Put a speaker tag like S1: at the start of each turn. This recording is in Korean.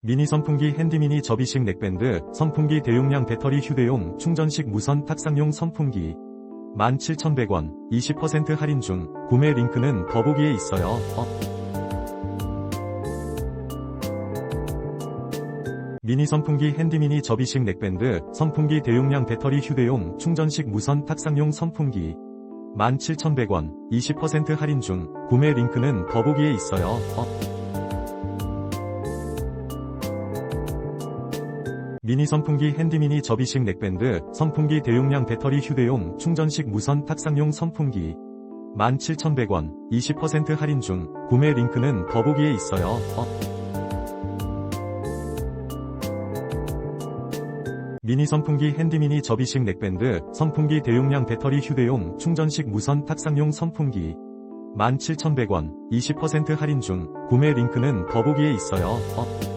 S1: 미니선풍기 핸디미니 접이식 넥밴드, 선풍기 대용량 배터리 휴대용 충전식 무선 탁상용 선풍기 17,100원, 20% 할인 중. 구매 링크는 더보기에 있어요. 미니선풍기 핸디미니 접이식 넥밴드, 선풍기 대용량 배터리 휴대용 충전식 무선 탁상용 선풍기 17,100원, 20% 할인 중. 구매 링크는 더보기에 있어요. 미니선풍기 핸디미니 접이식 넥밴드, 선풍기 대용량 배터리 휴대용 충전식 무선 탁상용 선풍기 17,100원, 20% 할인 중. 구매 링크는 더보기에 있어요. 미니선풍기 핸디미니 접이식 넥밴드, 선풍기 대용량 배터리 휴대용 충전식 무선 탁상용 선풍기 17,100원, 20% 할인 중. 구매 링크는 더보기에 있어요.